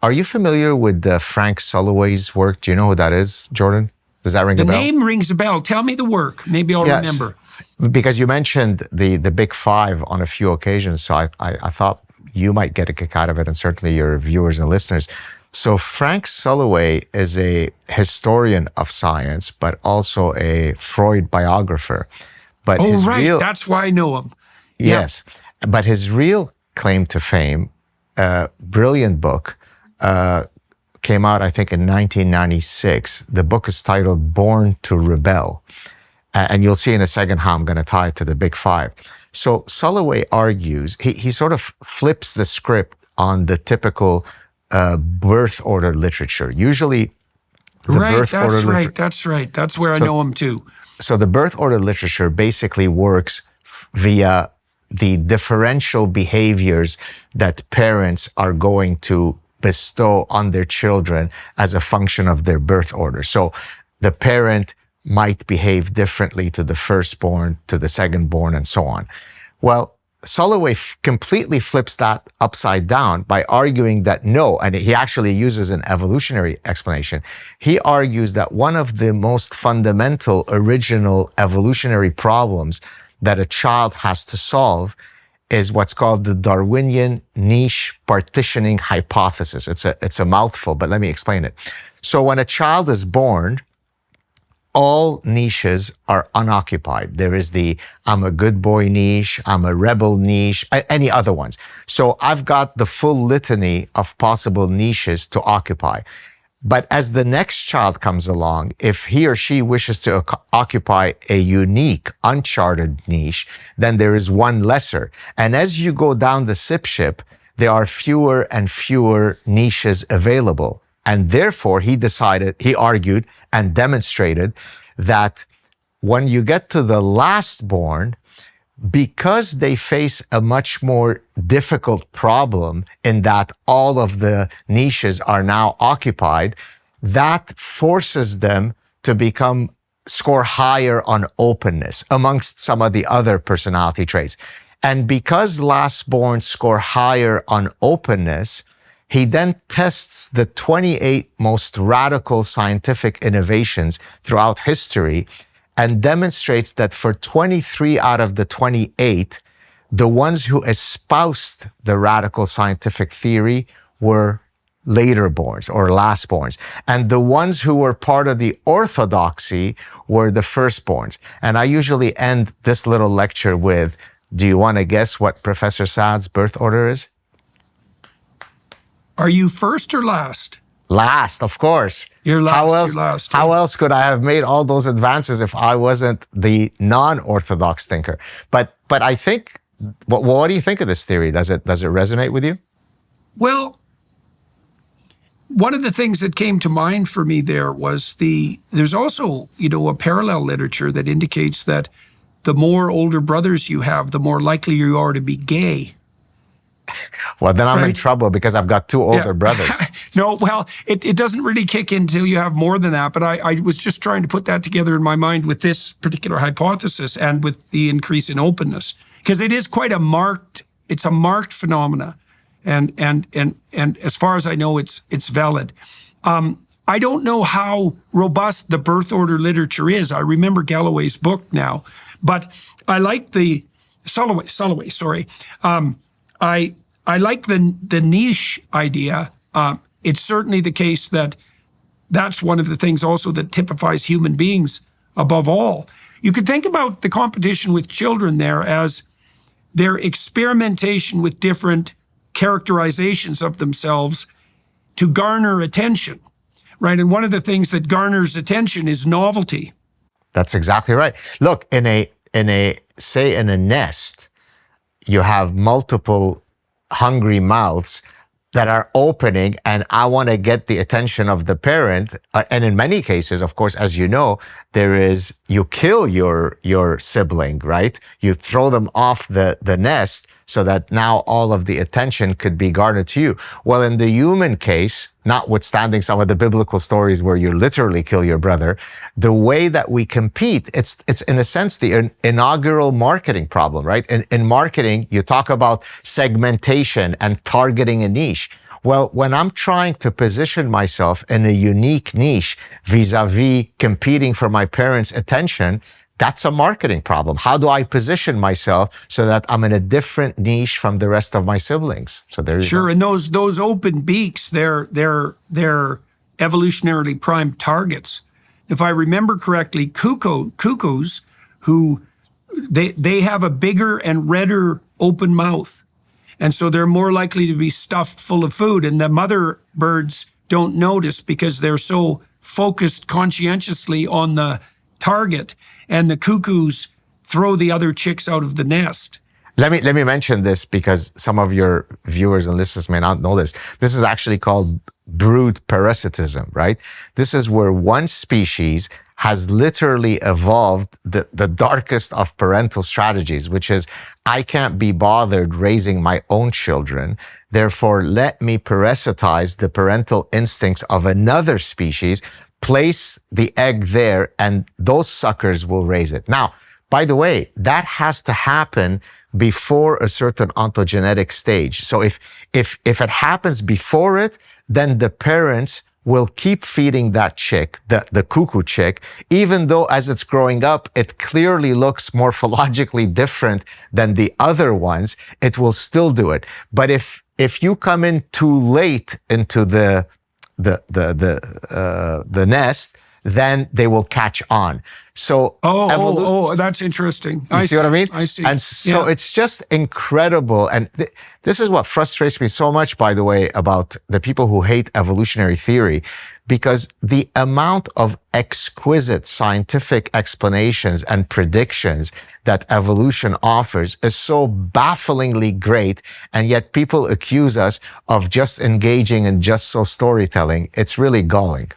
Are you familiar with Frank Sulloway's work? Do you know who that is, Jordan? Does that ring a bell? The name rings a bell. Tell me the work. Maybe I'll remember. Because you mentioned the big five on a few occasions, so I thought you might get a kick out of it, and certainly your viewers and listeners. So Frank Sulloway is a historian of science, but also a Freud biographer. But that's why I know him. Yes, but his real claim to fame, brilliant book, came out, I think, in 1996. The book is titled Born to Rebel. And you'll see in a second how I'm going to tie it to the big five. So Sulloway argues, he sort of flips the script on the typical birth order literature. Usually, That's right. That's where I know him too. So the birth order literature basically works via the differential behaviors that parents are going to bestow on their children as a function of their birth order. So the parent might behave differently to the firstborn, to the secondborn, and so on. Well, Sulloway completely flips that upside down by arguing that no, and he actually uses an evolutionary explanation. He argues that one of the most fundamental, original evolutionary problems that a child has to solve is what's called the Darwinian niche partitioning hypothesis. It's a mouthful, but let me explain it. So when a child is born, all niches are unoccupied. There is the I'm a good boy niche, I'm a rebel niche, any other ones. So I've got the full litany of possible niches to occupy. But as the next child comes along, if he or she wishes to occupy a unique, uncharted niche, then there is one lesser. And as you go down the ship, there are fewer and fewer niches available. And therefore, he argued and demonstrated that when you get to the lastborn, because they face a much more difficult problem in that all of the niches are now occupied, that forces them to score higher on openness amongst some of the other personality traits. And because lastborn score higher on openness, he then tests the 28 most radical scientific innovations throughout history and demonstrates that for 23 out of the 28, the ones who espoused the radical scientific theory were laterborns or lastborns. And the ones who were part of the orthodoxy were the firstborns. And I usually end this little lecture with, do you want to guess what Professor Saad's birth order is? Are you first or last? Last, of course. You're last. How else could I have made all those advances if I wasn't the non-orthodox thinker? But I think, what do you think of this theory? Does it resonate with you? Well, one of the things that came to mind for me there was there's also, a parallel literature that indicates that the more older brothers you have, the more likely you are to be gay. Well, then I'm in trouble because I've got two older brothers. No, well, it doesn't really kick in until you have more than that. But I was just trying to put that together in my mind with this particular hypothesis and with the increase in openness, because it is quite a marked phenomena, and as far as I know, it's valid. I don't know how robust the birth order literature is. I remember Galloway's book now, but I like the Sulloway. Sorry. I like the niche idea. It's certainly the case that that's one of the things also that typifies human beings above all. You could think about the competition with children there as their experimentation with different characterizations of themselves to garner attention, right? And one of the things that garners attention is novelty. That's exactly right. Look, in a nest, you have multiple hungry mouths that are opening, and I want to get the attention of the parent. And in many cases, of course, as you know, you kill your sibling, right? You throw them off the nest so that now all of the attention could be garnered to you. Well, in the human case, notwithstanding some of the biblical stories where you literally kill your brother, the way that we compete, it's in a sense the inaugural marketing problem, right? In marketing, you talk about segmentation and targeting a niche. Well, when I'm trying to position myself in a unique niche vis-a-vis competing for my parents' attention, that's a marketing problem. How do I position myself so that I'm in a different niche from the rest of my siblings? So there you Sure, go. and those open beaks, they're evolutionarily primed targets. If I remember correctly, cuckoos who they have a bigger and redder open mouth. And so they're more likely to be stuffed full of food. And the mother birds don't notice because they're so focused conscientiously on the target. And the cuckoos throw the other chicks out of the nest. Let me mention this because some of your viewers and listeners may not know this. This is actually called brood parasitism, right? This is where one species has literally evolved the darkest of parental strategies, which is, I can't be bothered raising my own children. Therefore, let me parasitize the parental instincts of another species, place the egg there, and those suckers will raise it. Now, by the way, that has to happen before a certain ontogenetic stage. So if it happens before it, then the parents will keep feeding that chick, the cuckoo chick, even though as it's growing up, it clearly looks morphologically different than the other ones, it will still do it. But if you come in too late into the nest, then they will catch on. So that's interesting. You see what I mean? I see. And so it's just incredible. And this is what frustrates me so much, by the way, about the people who hate evolutionary theory, because the amount of exquisite scientific explanations and predictions that evolution offers is so bafflingly great. And yet people accuse us of just engaging in just so storytelling. It's really galling.